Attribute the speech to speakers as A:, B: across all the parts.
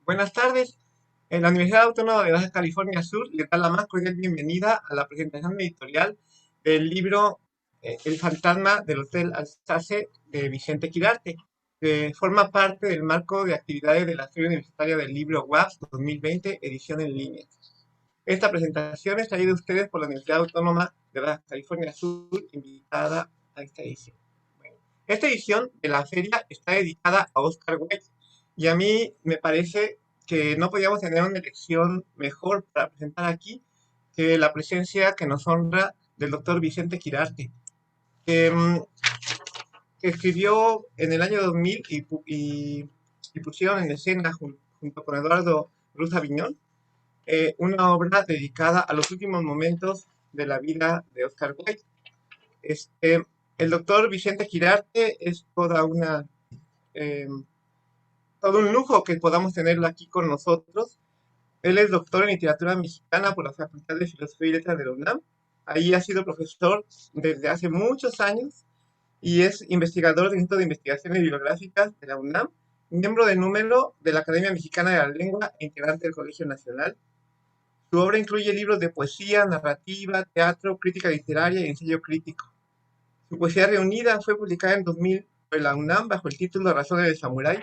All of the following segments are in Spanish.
A: Buenas tardes. En la Universidad Autónoma de Baja California Sur le da la más cordial bienvenida a la presentación editorial del libro El fantasma del Hotel Alsace de Vicente Quirarte, que forma parte del marco de actividades de la Feria Universitaria del Libro WAF 2020, edición en línea. Esta presentación es traída a ustedes por la Universidad Autónoma de Baja California Sur, invitada a esta edición. Bueno, esta edición de la feria está dedicada a Oscar Wilde y a mí me parece que no podíamos tener una elección mejor para presentar aquí que la presencia que nos honra del doctor Vicente Quirarte, que, que escribió en el año 2000 y pusieron en escena junto con Eduardo Ruz Aviñón una obra dedicada a los últimos momentos de la vida de Oscar Wilde. Este, el doctor Vicente Quirarte es eh, todo un lujo que podamos tenerlo aquí con nosotros. Él es doctor en literatura mexicana por la Facultad de Filosofía y Letras de la UNAM. Ahí ha sido profesor desde hace muchos años y es investigador del Instituto de Investigaciones Bibliográficas de la UNAM, miembro de número de la Academia Mexicana de la Lengua e integrante del Colegio Nacional. Su obra incluye libros de poesía, narrativa, teatro, crítica literaria y ensayo crítico. Su poesía reunida fue publicada en 2000 por la UNAM bajo el título Razones del Samurái.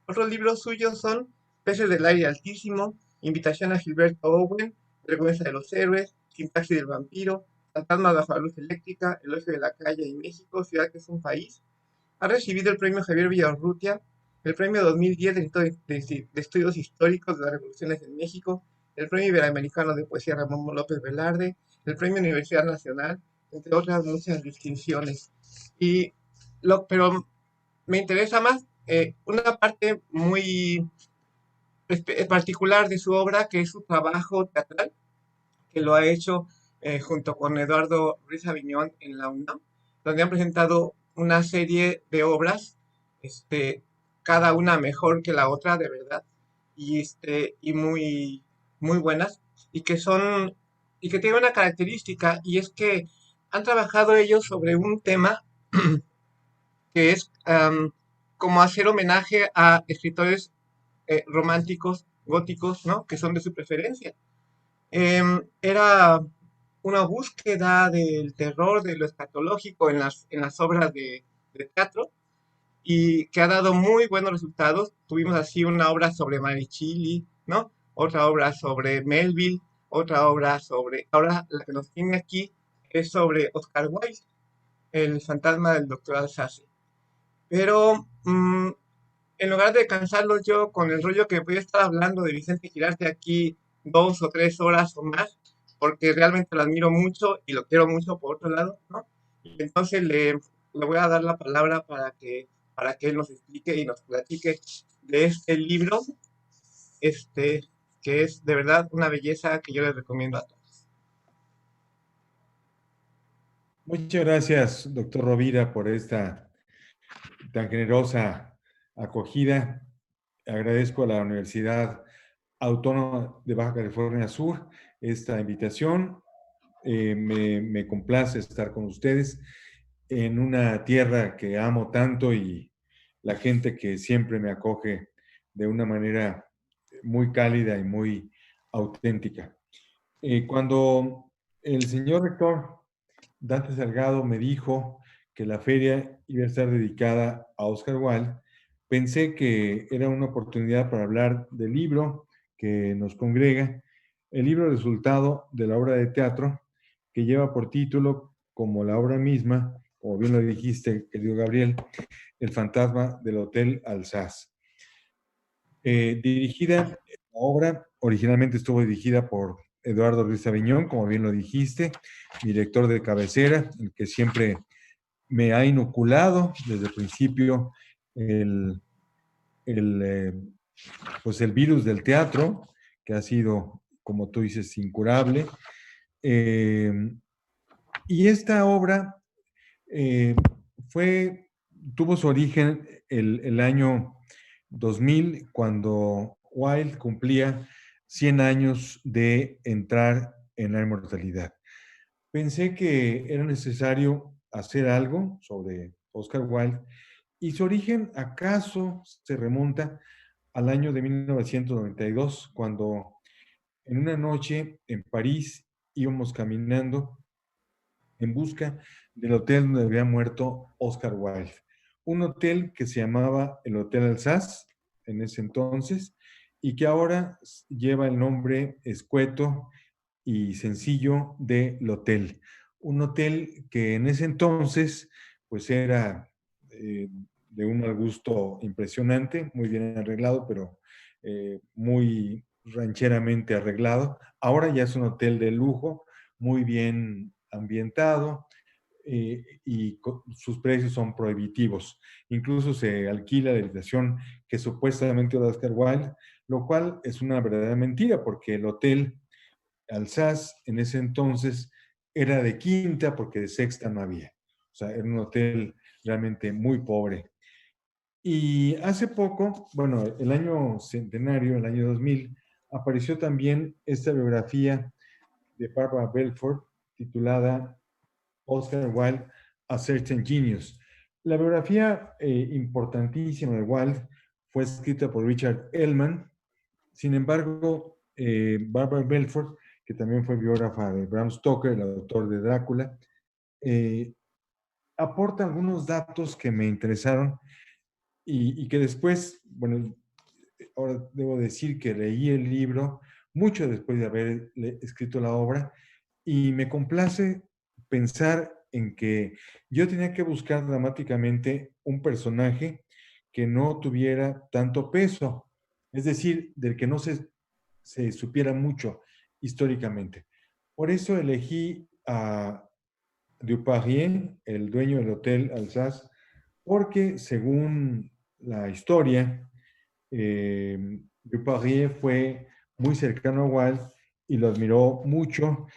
A: Otros libros suyos son Peces del aire altísimo, Invitación a Gilberto Owen, Vergüenza de los héroes, Sintaxis del vampiro, Fantasmas bajo la luz eléctrica, Elogio de la calle y México, Ciudad que es un país. Ha recibido el premio Javier Villarrutia, el premio 2010 del Instituto de Estudios Históricos de las Revoluciones en México, el premio Iberoamericano de Poesía Ramón López Velarde, el premio Universidad Nacional, entre otras muchas distinciones. Y pero me interesa más una parte muy particular de su obra, que es su trabajo teatral, que lo ha hecho junto con Eduardo Ruiz Aviñón en la UNAM, donde han presentado una serie de obras, este, cada una mejor que la otra, de verdad, y muy buenas, y que son, y que tienen una característica, y es que han trabajado ellos sobre un tema que es como hacer homenaje a escritores románticos, góticos, ¿no? Que son de su preferencia. Era una búsqueda del terror, de lo escatológico en las obras de teatro y que ha dado muy buenos resultados. Tuvimos así una obra sobre Marichili, ¿no? Otra obra sobre Melville, otra obra sobre, ahora la que nos tiene aquí es sobre Oscar Wilde, el fantasma del doctor Alsace. Pero en lugar de cansarlos yo con el rollo que voy a estar hablando de Vicente Girarte aquí 2 o 3 horas o más, porque realmente lo admiro mucho y lo quiero mucho por otro lado, ¿no? Y entonces le voy a dar la palabra para que él nos explique y nos platique de este libro, este, que es de verdad una belleza que yo les recomiendo a todos.
B: Muchas gracias, doctor Rovira, por esta tan generosa acogida. Agradezco a la Universidad Autónoma de Baja California Sur esta invitación. Me complace estar con ustedes en una tierra que amo tanto y la gente que siempre me acoge de una manera muy cálida y muy auténtica. Cuando el señor rector Dante Salgado me dijo que la feria iba a estar dedicada a Oscar Wilde, pensé que era una oportunidad para hablar del libro que nos congrega, el libro resultado de la obra de teatro que lleva por título, como la obra misma, como bien lo dijiste, querido Gabriel, El fantasma del Hotel Alsace. Dirigida, la obra originalmente estuvo dirigida por Eduardo Ruiz Aviñón, como bien lo dijiste, director de cabecera, el que siempre me ha inoculado desde el principio el, el, eh, pues el virus del teatro, que ha sido, como tú dices, incurable. Eh, y esta obra eh, fue, tuvo su origen el año 2000, cuando Wilde cumplía 100 años de entrar en la inmortalidad. Pensé que era necesario hacer algo sobre Oscar Wilde y su origen acaso se remonta al año de 1992, cuando en una noche en París íbamos caminando en busca del hotel donde había muerto Oscar Wilde. Un hotel que se llamaba el Hotel Alsace en ese entonces y que ahora lleva el nombre escueto y sencillo del hotel. Un hotel que en ese entonces pues era de un mal gusto impresionante, muy bien arreglado, pero muy rancheramente arreglado. Ahora ya es un hotel de lujo, muy bien ambientado, y sus precios son prohibitivos. Incluso se alquila la habitación que supuestamente era de Oscar Wilde, lo cual es una verdadera mentira porque el hotel Alsace en ese entonces era de quinta porque de sexta no había. O sea, era un hotel realmente muy pobre. Y hace poco, bueno, el año centenario, el año 2000, apareció también esta biografía de Barbara Belford titulada Oscar Wilde, A Certain Genius. La biografía importantísima de Wilde fue escrita por Richard Ellman. Sin embargo, Barbara Belford, que también fue biógrafa de Bram Stoker, el autor de Drácula, eh, aporta algunos datos que me interesaron y que después, bueno, ahora debo decir que leí el libro mucho después de haber escrito la obra y me complace pensar en que yo tenía que buscar dramáticamente un personaje que no tuviera tanto peso, es decir, del que no se supiera mucho históricamente. Por eso elegí a Duparrier, el dueño del Hotel Alsace, porque según la historia, Duparrier fue muy cercano a Wilde y lo admiró mucho.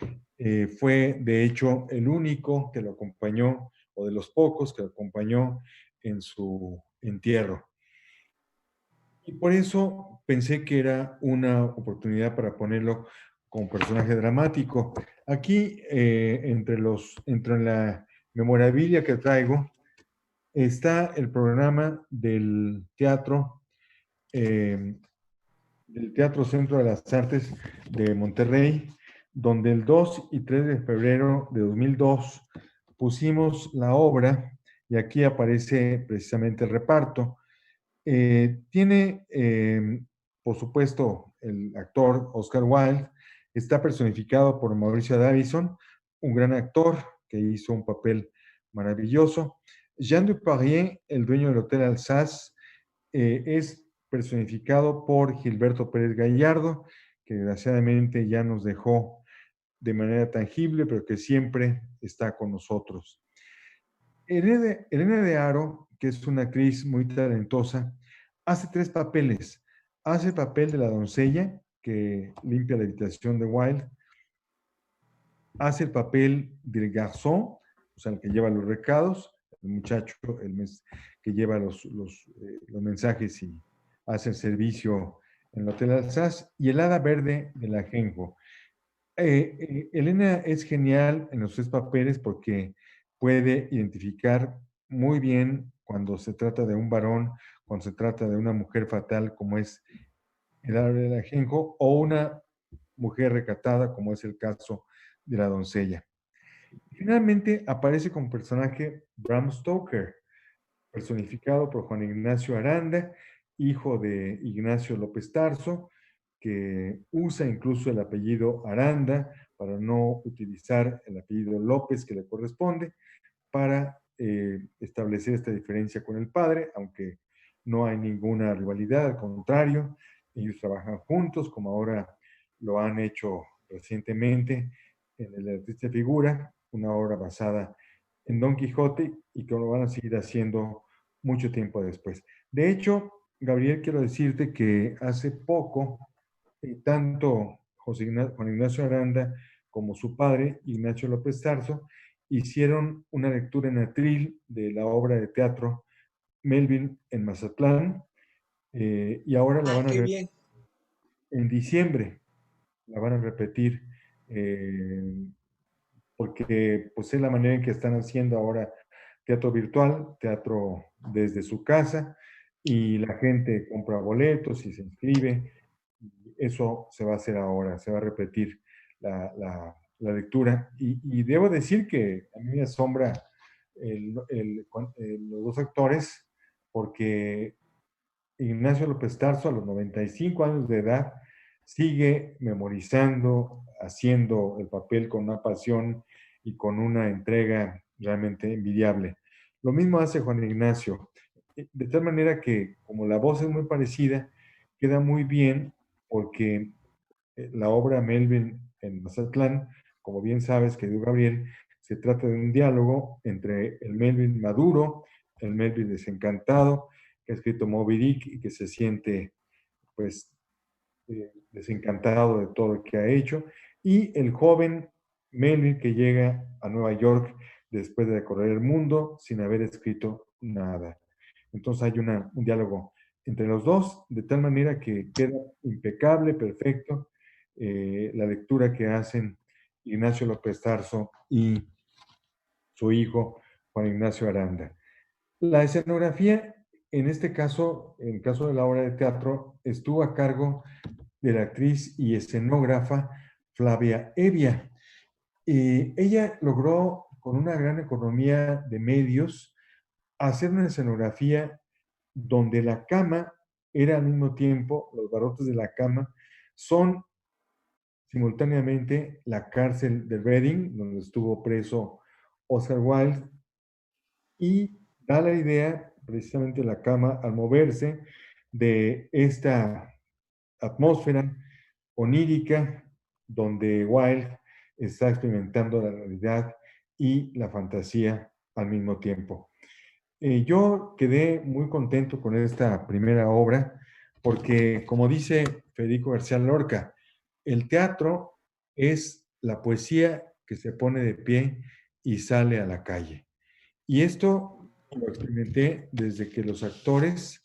B: Fue, de hecho, el único que lo acompañó, o de los pocos que lo acompañó en su entierro. Y por eso pensé que era una oportunidad para ponerlo como personaje dramático. Aquí, entre la memorabilia que traigo, está el programa eh, del Teatro Centro de las Artes de Monterrey, donde el 2 y 3 de febrero de 2002 pusimos la obra, y aquí aparece precisamente el reparto. Tiene, por supuesto, el actor Oscar Wilde, está personificado por Mauricio Davison, un gran actor que hizo un papel maravilloso. Jean Duparrier, el dueño del Hotel Alsace, es personificado por Gilberto Pérez Gallardo, que desgraciadamente ya nos dejó de manera tangible, pero que siempre está con nosotros. Elena de Aro, que es una actriz muy talentosa, hace tres papeles. Hace el papel de la doncella que limpia la habitación de Wilde, hace el papel del garzón, o sea, el que lleva los recados, el muchacho que lleva los mensajes y hace el servicio en el Hotel Alsace, y el hada verde del ajenjo. Elena es genial en los tres papeles porque puede identificar muy bien cuando se trata de un varón, cuando se trata de una mujer fatal como es el hada verde del ajenjo, o una mujer recatada como es el caso de la doncella. Finalmente aparece como personaje Bram Stoker, personificado por Juan Ignacio Aranda, hijo de Ignacio López Tarso, que usa incluso el apellido Aranda para no utilizar el apellido López que le corresponde, para establecer esta diferencia con el padre, aunque no hay ninguna rivalidad, al contrario, ellos trabajan juntos, como ahora lo han hecho recientemente en El artista figura, una obra basada en Don Quijote y que lo van a seguir haciendo mucho tiempo después. De hecho, Gabriel, quiero decirte que hace poco, tanto Juan Ignacio Aranda como su padre, Ignacio López Tarso, hicieron una lectura en atril de la obra de teatro Melville en Mazatlán, y ahora la
A: Ah,
B: van a
A: qué
B: repetir
A: bien.
B: en diciembre, la van a repetir, eh, porque pues es la manera en que están haciendo ahora teatro virtual, teatro desde su casa, y la gente compra boletos y se inscribe. Eso se va a hacer ahora, se va a repetir la lectura. Y debo decir que a mí me asombra los dos actores, porque Ignacio López Tarso, a los 95 años de edad, sigue memorizando, haciendo el papel con una pasión y con una entrega realmente envidiable. Lo mismo hace Juan Ignacio, de tal manera que como la voz es muy parecida, queda muy bien porque la obra Melville en Mazatlán, como bien sabes, querido Gabriel, se trata de un diálogo entre el Melville maduro, el Melville desencantado, que ha escrito Moby Dick y que se siente pues desencantado de todo lo que ha hecho, y el joven Melville que llega a Nueva York después de recorrer el mundo sin haber escrito nada. Entonces hay un diálogo entre los dos, de tal manera que queda impecable, perfecto, la lectura que hacen Ignacio López Tarso y su hijo Juan Ignacio Aranda. La escenografía, en este caso, en el caso de la obra de teatro, estuvo a cargo de la actriz y escenógrafa Flavia Evia. Ella logró, con una gran economía de medios, hacer una escenografía donde la cama era al mismo tiempo, los barrotes de la cama son simultáneamente la cárcel de Reading, donde estuvo preso Oscar Wilde, y da la idea, precisamente la cama, al moverse, de esta atmósfera onírica donde Wilde está experimentando la realidad y la fantasía al mismo tiempo. Yo quedé muy contento con esta primera obra porque, como dice Federico García Lorca, el teatro es la poesía que se pone de pie y sale a la calle. Y esto lo experimenté desde que los actores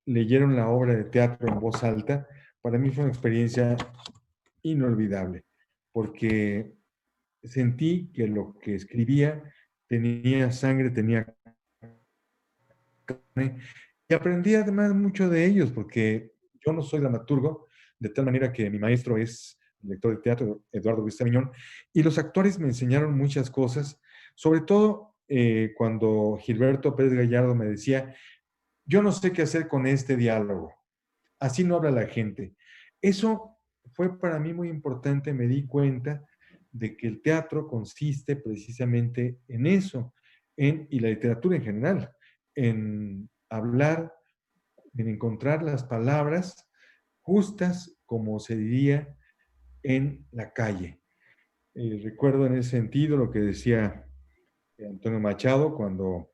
B: leyeron la obra de teatro en voz alta. Para mí fue una experiencia inolvidable, porque sentí que lo que escribía tenía sangre, tenía carne, y aprendí además mucho de ellos, porque yo no soy dramaturgo, de tal manera que mi maestro es el director de teatro, Eduardo Vistaviñón, y los actores me enseñaron muchas cosas, sobre todo cuando Gilberto Pérez Gallardo me decía, yo no sé qué hacer con este diálogo, así no habla la gente. Eso fue para mí muy importante, me di cuenta de que el teatro consiste precisamente en eso, y la literatura en general, en hablar, en encontrar las palabras justas, como se diría, en la calle. Recuerdo en ese sentido lo que decía Antonio Machado cuando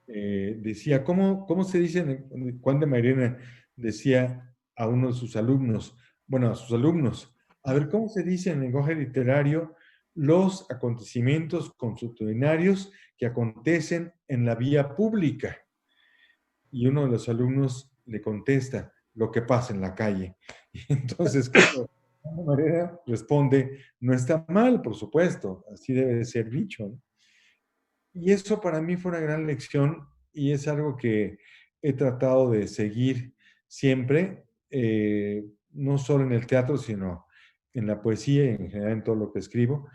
B: decía, ¿cómo se dice? Juan de Mairena decía a uno de sus alumnos, bueno, a sus alumnos, a ver, ¿cómo se dice en lenguaje literario los acontecimientos consuetudinarios que acontecen en la vía pública? Y uno de los alumnos le contesta, lo que pasa en la calle. Y entonces, claro, Juan de Mairena responde, no está mal, por supuesto, así debe de ser dicho, ¿no? Y eso para mí fue una gran lección y es algo que he tratado de seguir siempre, no solo en el teatro, sino en la poesía y en general en todo lo que escribo,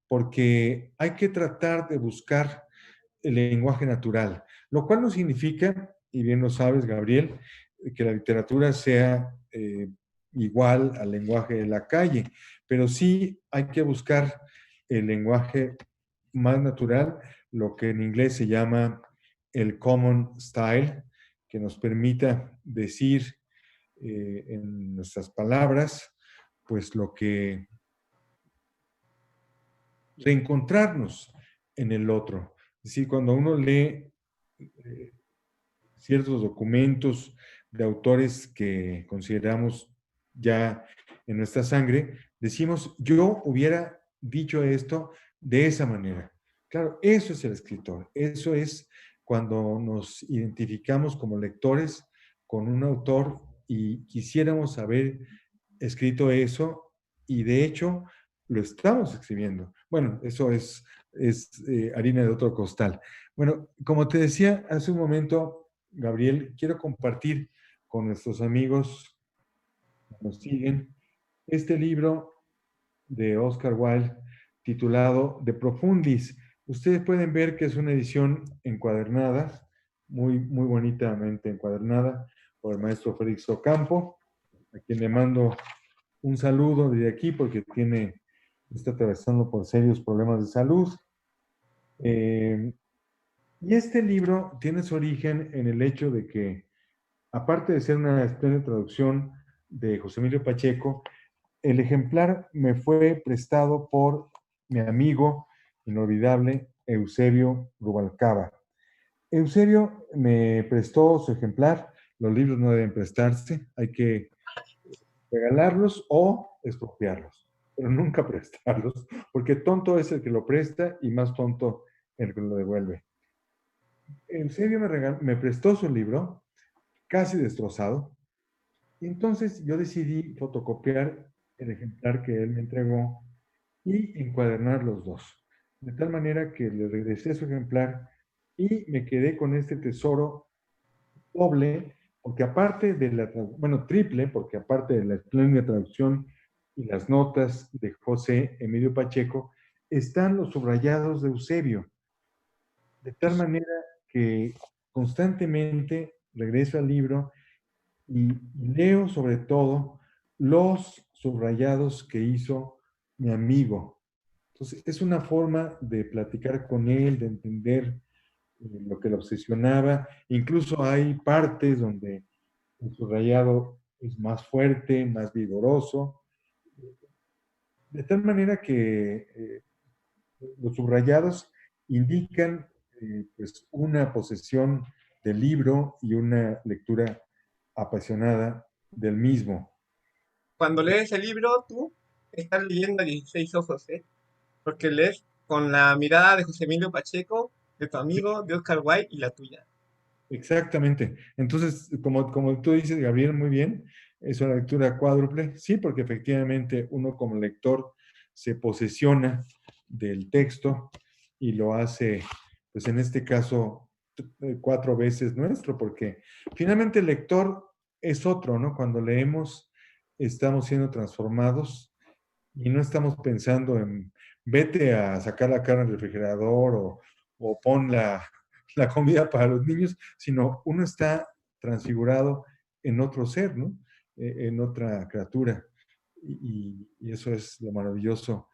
B: porque hay que tratar de buscar el lenguaje natural, lo cual no significa, y bien lo sabes, Gabriel, que la literatura sea igual al lenguaje de la calle, pero sí hay que buscar el lenguaje más natural, lo que en inglés se llama el common style, que nos permita decir en nuestras palabras, pues lo que reencontrarnos en el otro. Es decir, cuando uno lee eh, ciertos documentos de autores que consideramos ya en nuestra sangre, decimos, yo hubiera dicho esto de esa manera. Claro, eso es el escritor, eso es cuando nos identificamos como lectores con un autor y quisiéramos haber escrito eso y de hecho lo estamos escribiendo. Bueno, eso es harina de otro costal. Bueno, como te decía hace un momento, Gabriel, quiero compartir con nuestros amigos que nos siguen este libro de Oscar Wilde titulado De Profundis. Ustedes pueden ver que es una edición encuadernada, muy bonitamente encuadernada por el maestro Félix Ocampo, a quien le mando un saludo desde aquí porque está atravesando por serios problemas de salud. Y este libro tiene su origen en el hecho de que, aparte de ser una espléndida traducción de José Emilio Pacheco, el ejemplar me fue prestado por mi amigo inolvidable Eusebio Rubalcaba. Eusebio me prestó su ejemplar. Los libros no deben prestarse, hay que regalarlos o expropiarlos, pero nunca prestarlos, porque tonto es el que lo presta y más tonto el que lo devuelve. Eusebio me prestó su libro, casi destrozado, y entonces yo decidí fotocopiar el ejemplar que él me entregó y encuadernar los dos. De tal manera que le regresé su ejemplar y me quedé con este tesoro doble, porque aparte de bueno, triple, porque aparte de la espléndida traducción y las notas de José Emilio Pacheco, están los subrayados de Eusebio, de tal manera que constantemente regreso al libro y leo sobre todo los subrayados que hizo mi amigo. Entonces, es una forma de platicar con él, de entender lo que lo obsesionaba. Incluso hay partes donde el subrayado es más fuerte, más vigoroso, de tal manera que los subrayados indican pues una posesión del libro y una lectura apasionada del mismo.
A: Cuando lees el libro, tú estás leyendo a 16 ojos, ¿eh? Porque lees con la mirada de José Emilio Pacheco, de tu amigo, de Oscar Wilde y la tuya.
B: Exactamente. Entonces, como tú dices, Gabriel, muy bien, es una lectura cuádruple. Sí, porque efectivamente uno como lector se posesiona del texto y lo hace, pues en este caso, 4 veces nuestro, porque finalmente el lector es otro, ¿no? Cuando leemos, estamos siendo transformados y no estamos pensando en vete a sacar la carne del refrigerador o pon la comida para los niños, sino uno está transfigurado en otro ser, ¿no? En otra criatura. Y eso es lo maravilloso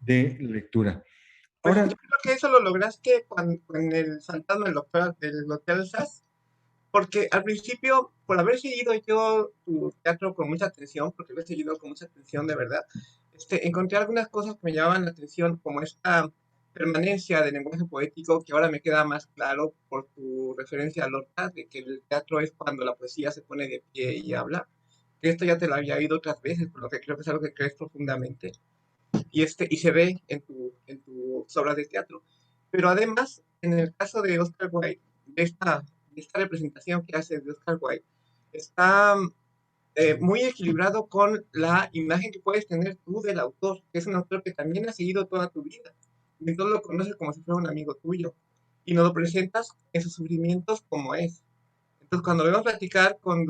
B: de lectura.
A: Pues yo
B: Ahora,
A: creo que eso lo lograste con el fantasma del Hotel SAS, porque al principio, por haber seguido yo tu teatro con mucha atención, porque lo he seguido con mucha atención de verdad, encontré algunas cosas que me llamaban la atención, como esta permanencia del lenguaje poético, que ahora me queda más claro por tu referencia a Lorca, de que el teatro es cuando la poesía se pone de pie y habla, que esto ya te lo había oído otras veces, por lo que creo que es algo que crees profundamente, y se ve en tus obras de teatro. Pero además, en el caso de Oscar Wilde, de esta representación que hace de Oscar Wilde, está muy equilibrado con la imagen que puedes tener tú del autor, que es un autor que también ha seguido toda tu vida. Y entonces lo conoces como si fuera un amigo tuyo. Y nos lo presentas en sus sufrimientos como es. Entonces, cuando vemos platicar con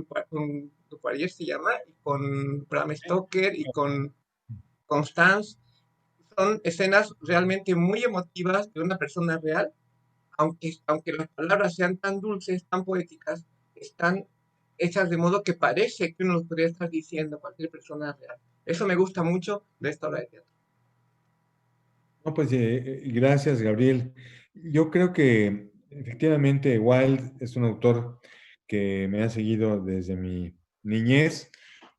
A: Duparier se llama, y con Bram Stoker y con Constance, son escenas realmente muy emotivas de una persona real, aunque las palabras sean tan dulces, tan poéticas, están hechas de modo que parece que uno lo podría estar diciendo a cualquier persona real. Eso me gusta mucho de esta obra de teatro.
B: no, pues gracias, Gabriel. Yo creo que efectivamente Wilde es un autor que me ha seguido desde mi niñez.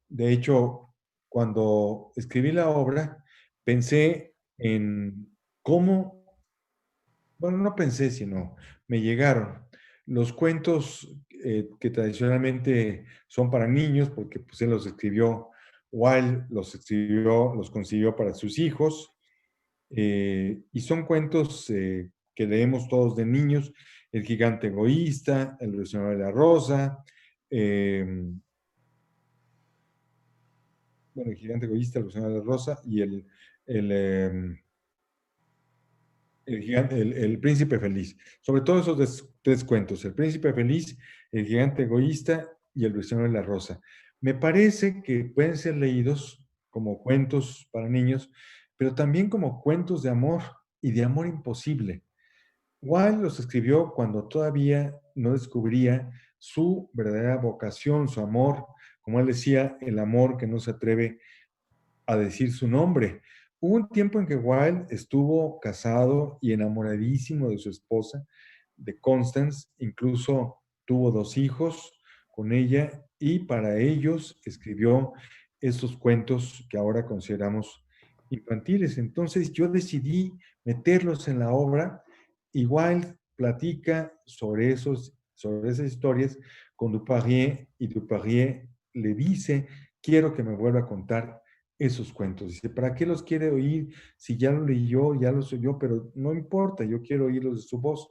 B: De hecho, cuando escribí la obra, pensé en cómo, bueno, no pensé, sino me llegaron los cuentos que tradicionalmente son para niños, porque pues él los escribió, Wilde los escribió, los consiguió para sus hijos, y son cuentos que leemos todos de niños, El gigante egoísta, El ruiseñor de la rosa, eh, bueno, El gigante egoísta, El ruiseñor de la rosa y el el príncipe feliz. Sobre todo esos tres cuentos, el príncipe feliz, el gigante egoísta y el prisionero de la rosa. Me parece que pueden ser leídos como cuentos para niños, pero también como cuentos de amor y de amor imposible. Wilde los escribió cuando todavía no descubría su verdadera vocación, su amor, como él decía, el amor que no se atreve a decir su nombre. Hubo un tiempo en que Wilde estuvo casado y enamoradísimo de su esposa, de Constance, incluso tuvo dos hijos con ella y para ellos escribió esos cuentos que ahora consideramos infantiles. Entonces yo decidí meterlos en la obra y Wilde platica sobre esas historias con Duparrier y Duparrier le dice, quiero que me vuelva a contar esos cuentos. Dice, ¿para qué los quiere oír si ya lo leyó, ya los oyó? Pero no importa, yo quiero oírlos de su voz.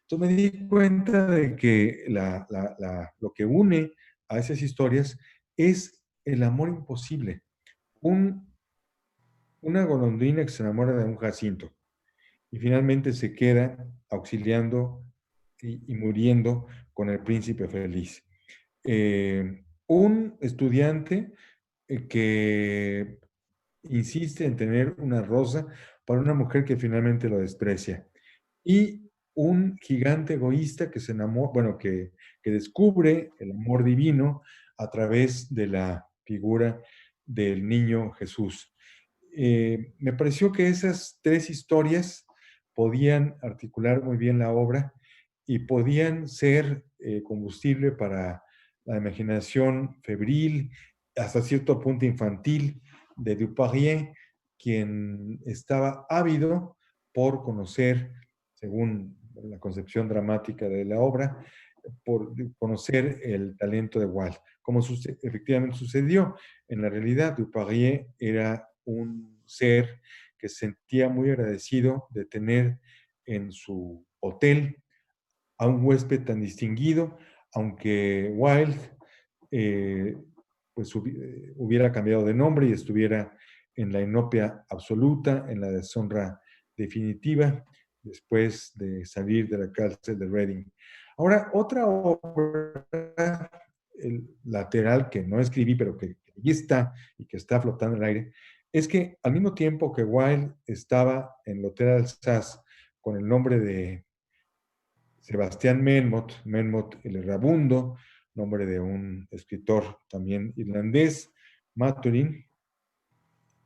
B: Entonces me di cuenta de que lo que une a esas historias es el amor imposible. Un, una golondrina que se enamora de un jacinto y finalmente se queda auxiliando y muriendo con el príncipe feliz. Un estudiante que insiste en tener una rosa para una mujer que finalmente lo desprecia. Y un gigante egoísta que se enamora, bueno, que descubre el amor divino a través de la figura del niño Jesús. Me pareció que esas tres historias podían articular muy bien la obra y podían ser combustible para la imaginación febril, hasta cierto punto infantil, de Duparrier, quien estaba ávido por conocer, según la concepción dramática de la obra, por conocer el talento de Wilde, como efectivamente sucedió. En la realidad, Duparrier era un ser que se sentía muy agradecido de tener en su hotel a un huésped tan distinguido, aunque Wilde eh, pues hubiera cambiado de nombre y estuviera en la inopia absoluta, en la deshonra definitiva, después de salir de la cárcel de Reading. Ahora, otra obra el lateral que no escribí, pero que allí está y que está flotando en el aire, es que al mismo tiempo que Wilde estaba en el Hotel Alsace con el nombre de Sebastián Melmoth, Melmoth el Errabundo, nombre de un escritor también irlandés, Maturin.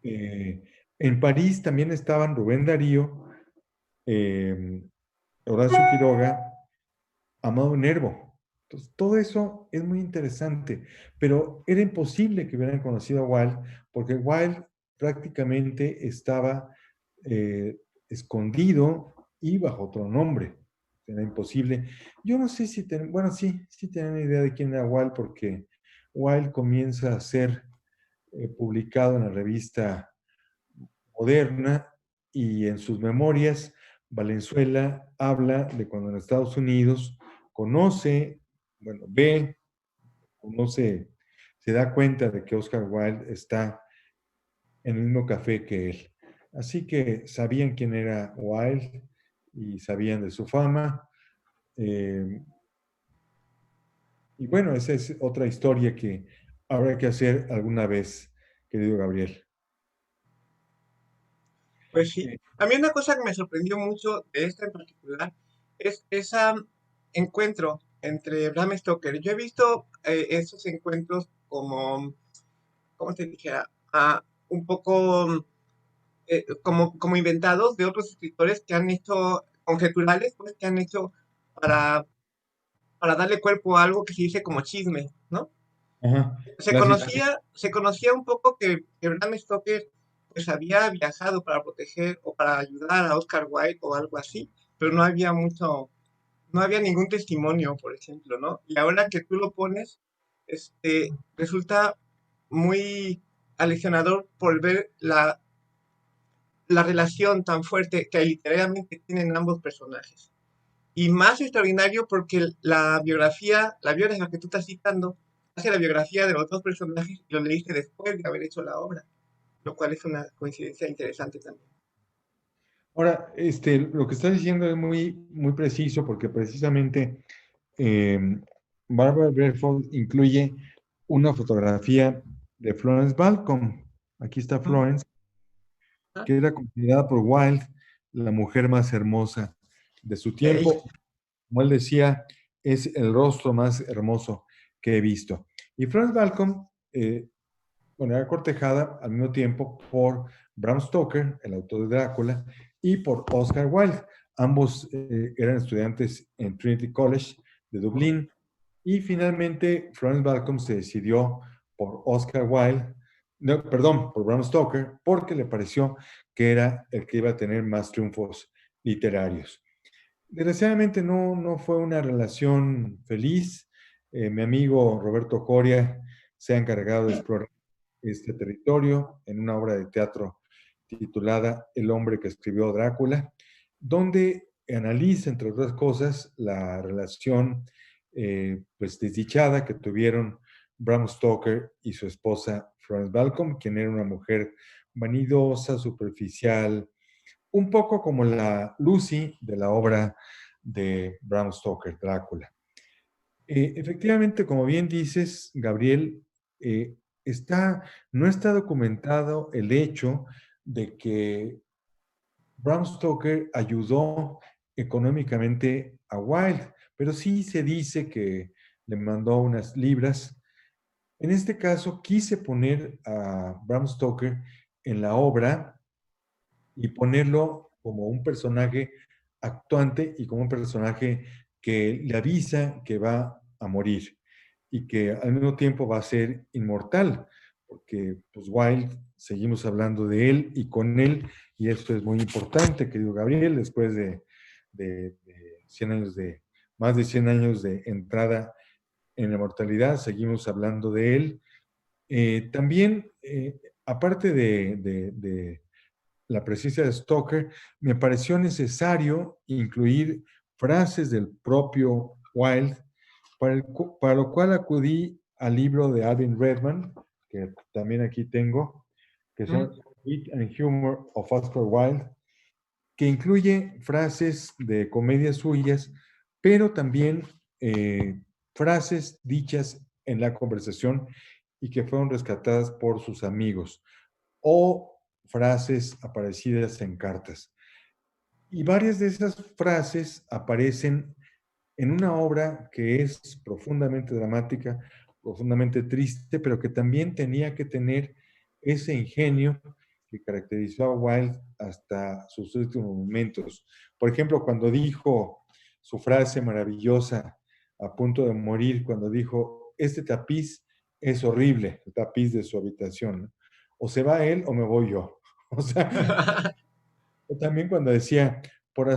B: En París también estaban Rubén Darío, eh, Horacio Quiroga, Amado Nervo. Entonces, todo eso es muy interesante, pero era imposible que hubieran conocido a Wilde, porque Wilde prácticamente estaba escondido y bajo otro nombre. Era imposible. Yo no sé si, bueno, sí tienen idea de quién era Wilde, porque Wilde comienza a ser publicado en la revista Moderna y en sus memorias, Valenzuela habla de cuando en Estados Unidos conoce, bueno, ve, conoce, se da cuenta de que Oscar Wilde está en el mismo café que él. Así que sabían quién era Wilde y sabían de su fama. Eh, y bueno, esa es otra historia que habrá que hacer alguna vez, querido Gabriel.
A: Pues sí.
B: Eh,
A: A mí una cosa que me sorprendió mucho de esta en particular es ese encuentro entre Bram Stoker. Yo he visto esos encuentros como, ¿cómo te dijera? Un poco como inventados de otros escritores que han hecho, conjeturales, pues, que han hecho para, para darle cuerpo a algo que se dice como chisme, ¿no?
B: ajá,
A: Se
B: clásico.
A: conocía, se conocía un poco que Bram Stoker pues había viajado para proteger o para ayudar a Oscar Wilde o algo así, pero no había mucho, no había ningún testimonio, por ejemplo, ¿no? Y ahora que tú lo pones, resulta muy aleccionador por ver la relación tan fuerte que literalmente tienen ambos personajes. Y más extraordinario porque la biografía que tú estás citando, hace la biografía de los dos personajes y lo leíste después de haber hecho la obra, lo cual es una coincidencia interesante también.
B: Ahora, lo que estás diciendo es muy, muy preciso porque precisamente eh, Barbara Bradford incluye una fotografía de Florence Balcom. Aquí está
A: Ujú.
B: Florence,
A: Ah,
B: que era considerada por Wilde la mujer más hermosa de su
A: ey,
B: tiempo. Como él decía, es el rostro más hermoso que he visto. Y Florence Balcom, bueno, era cortejada al mismo tiempo por Bram Stoker, el autor de Drácula, y por Oscar Wilde. Ambos eran estudiantes en Trinity College de
A: ujú.
B: Dublín. Y finalmente Florence Balcom se decidió por Oscar Wilde, no, perdón, por Bram Stoker, porque le pareció que era el que iba a tener más triunfos literarios. Desgraciadamente no fue una relación feliz. Mi amigo Roberto Coria se ha encargado de explorar este territorio en una obra de teatro titulada El hombre que escribió Drácula, donde analiza, entre otras cosas, la relación pues desdichada que tuvieron Bram Stoker y su esposa Florence Balcom, quien era una mujer vanidosa, superficial, un poco como la Lucy de la obra de Bram Stoker, Drácula. Efectivamente, como bien dices, Gabriel, eh, está, no está documentado el hecho de que Bram Stoker ayudó económicamente a Wilde, pero sí se dice que le mandó unas libras. En este caso, quise poner a Bram Stoker en la obra y ponerlo como un personaje actuante y como un personaje que le avisa que va a morir y que al mismo tiempo va a ser inmortal, porque pues Wilde, seguimos hablando de él y con él, y esto es muy importante, querido Gabriel, después de 100 años más de 100 años de entrada en la mortalidad, seguimos hablando de él. También, aparte de la presencia de Stoker, me pareció necesario incluir frases del propio Wilde, para lo cual acudí al libro de Alvin Redman, que también aquí tengo, que se llama
A: Mm.
B: Wit and Humor of Oscar Wilde, que incluye frases de comedias suyas, pero también frases dichas en la conversación y que fueron rescatadas por sus amigos, o frases aparecidas en cartas. Y varias de esas frases aparecen en una obra que es profundamente dramática, profundamente triste, pero que también tenía que tener ese ingenio que caracterizó a Wilde hasta sus últimos momentos. Por ejemplo, cuando dijo su frase maravillosa a punto de morir, cuando dijo, este tapiz es horrible, el tapiz de su habitación, ¿no? O se va él o me voy yo. O sea, también cuando decía, por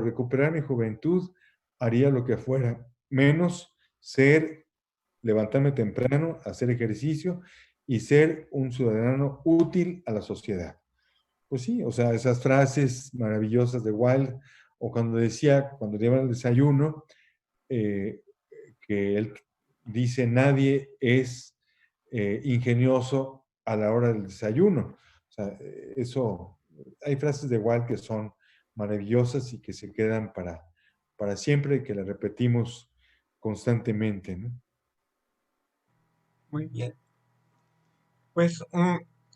B: recuperar mi juventud, haría lo que fuera, menos levantarme temprano, hacer ejercicio y ser un ciudadano útil a la sociedad. Pues sí, o sea, esas frases maravillosas de Wilde, o cuando decía, cuando lleva el desayuno, eh, que él dice, nadie es ingenioso a la hora del desayuno. O sea, eso, hay frases de Wilde que son maravillosas y que se quedan para siempre y que las repetimos constantemente, ¿no?
A: Muy bien. Pues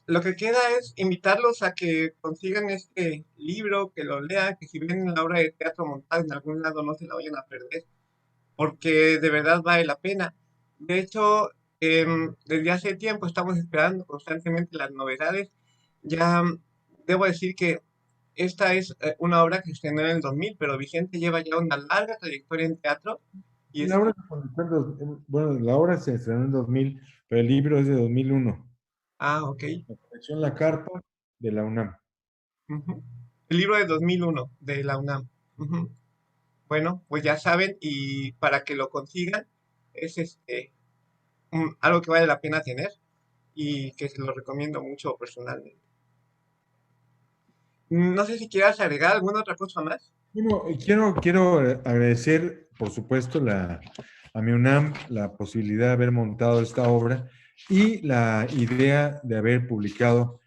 A: lo que queda es invitarlos a que consigan este libro, que lo lean, que si ven la obra de teatro montada en algún lado no se la vayan a perder, porque de verdad vale la pena. De hecho, desde hace tiempo estamos esperando constantemente las novedades. Ya debo decir que esta es una obra que se estrenó en el 2000, pero Vicente lleva ya una larga trayectoria en teatro y
B: La
A: es,
B: obra se publicó bueno, la obra se estrenó en 2000, pero el libro es de 2001.
A: ok.
B: Apareció en la carpa de la UNAM.
A: Ujú. El libro de 2001 de la UNAM. Ujú. Bueno, pues ya saben, y para que lo consigan, es algo que vale la pena tener y que se lo recomiendo mucho personalmente. No sé si quieras agregar alguna otra cosa más.
B: Bueno, quiero agradecer, por supuesto, a mi UNAM la posibilidad de haber montado esta obra y la idea de haber publicado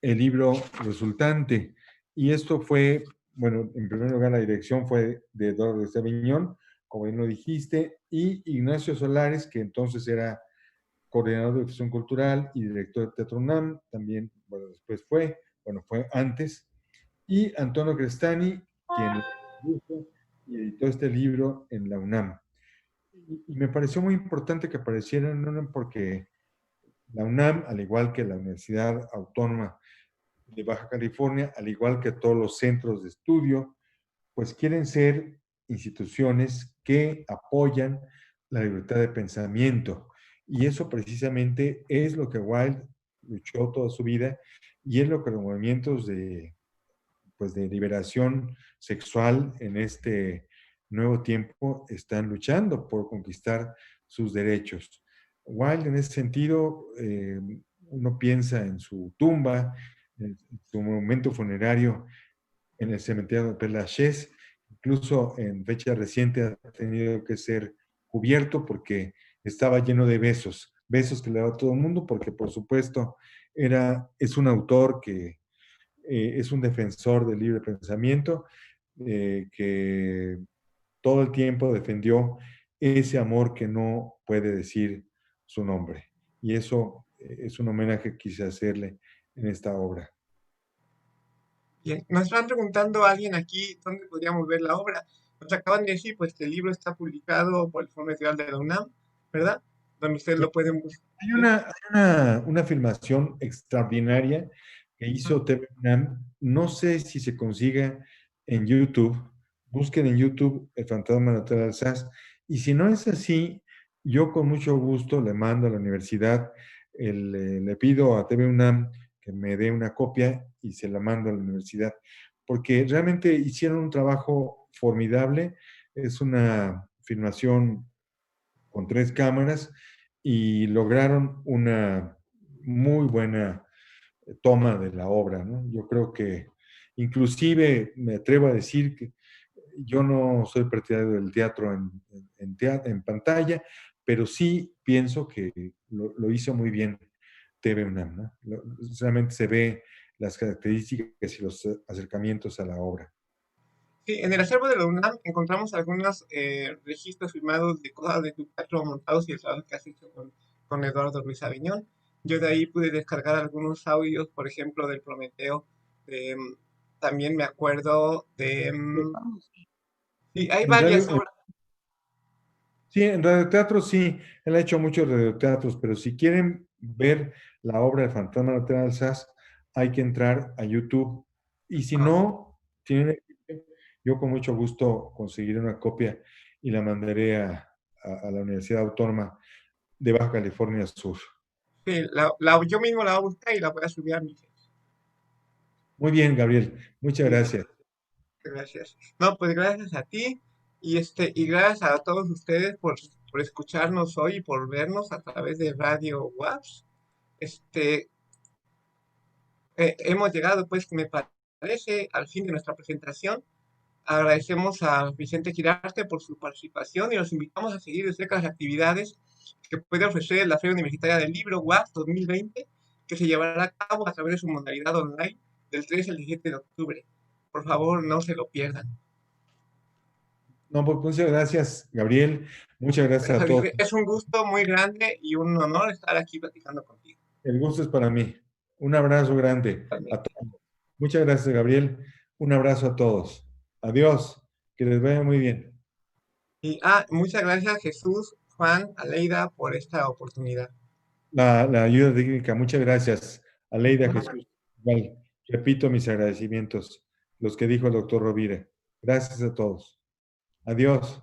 B: el libro resultante. Y esto fue, bueno, en primer lugar la dirección fue de Eduardo de Sabiñón, como bien lo dijiste, y Ignacio Solares, que entonces era coordinador de difusión cultural y director de Teatro UNAM, también, bueno, después fue antes, y Antonio Crestani, quien lo produjo y editó este libro en la UNAM. Y me pareció muy importante que apareciera en UNAM porque la UNAM, al igual que la Universidad Autónoma de Baja California, al igual que todos los centros de estudio, pues quieren ser instituciones que apoyan la libertad de pensamiento. Y eso precisamente es lo que Wilde luchó toda su vida y es lo que los movimientos pues de liberación sexual en este nuevo tiempo están luchando por conquistar sus derechos. Wilde, en ese sentido, uno piensa en su tumba, en su monumento funerario en el cementerio de Père Lachaise, incluso en fecha reciente ha tenido que ser cubierto porque estaba lleno de besos, besos que le daba a todo el mundo, porque por supuesto es un autor que es un defensor del libre pensamiento, que todo el tiempo defendió ese amor que no puede decir su nombre. Y eso es un homenaje que quise hacerle en esta obra.
A: Bien, nos están preguntando a alguien aquí dónde podríamos ver la obra. Nos acaban de decir pues que el libro está publicado por el Fondo Editorial de la UNAM, ¿verdad? Donde ustedes lo pueden buscar.
B: Hay una filmación extraordinaria que hizo TV UNAM. No sé si se consiga en YouTube. Busquen en YouTube El Fantasma del Hotel Alsace. Y si no es así, yo con mucho gusto le mando a la universidad, le pido a TV UNAM que me dé una copia y se la mando a la universidad. Porque realmente hicieron un trabajo formidable. Es una filmación con 3 cámaras y lograron una muy buena toma de la obra, ¿no? Yo creo que inclusive me atrevo a decir que yo no soy partidario del teatro en pantalla, pero sí pienso que lo hizo muy bien TV UNAM, ¿no? Realmente se ve las características y los acercamientos a la obra.
A: Sí, en el acervo de la UNAM encontramos algunos registros firmados de cosas de tu teatro montados y el trabajo que has hecho con Eduardo Ruiz Aviñón. Yo de ahí pude descargar algunos audios, por ejemplo, del Prometeo. de, mm, También me acuerdo sí, hay
B: En
A: varias
B: radio,
A: obras.
B: sí, en radioteatro sí, él ha hecho muchos radioteatros, pero si quieren ver la obra de Fantasma de Hotel Alsace, hay que entrar a YouTube. Y si
A: Ah,
B: no, tienen, yo con mucho gusto conseguiré una copia y la mandaré a la Universidad Autónoma de Baja California Sur.
A: sí, yo mismo la voy a buscar y la voy a subir a mi Facebook.
B: Muy bien, Gabriel, muchas
A: Sí,
B: gracias.
A: gracias. No, pues gracias a ti y gracias a todos ustedes por escucharnos hoy y por vernos a través de Radio WAPS. Este, hemos llegado, pues, me parece, al fin de nuestra presentación. Agradecemos a Vicente Girarte por su participación y los invitamos a seguir de cerca las actividades que puede ofrecer la Feria Universitaria del Libro WAC 2020, que se llevará a cabo a través de su modalidad online del 3 al 17 de octubre. Por favor, no se lo pierdan.
B: No, pues muchas gracias, Gabriel. Muchas gracias a todos.
A: Es un gusto muy grande y un honor estar aquí platicando contigo.
B: El gusto es para mí. Un abrazo grande a
A: Realmente.
B: todos. Muchas gracias, Gabriel. Un abrazo a todos. Adiós. Que les vaya muy bien.
A: Muchas gracias Jesús, Juan, Aleida por esta oportunidad.
B: La ayuda técnica, muchas gracias. Aleida Jesús. Igual, repito mis agradecimientos, los que dijo el doctor Rovira. Gracias a todos. Adiós.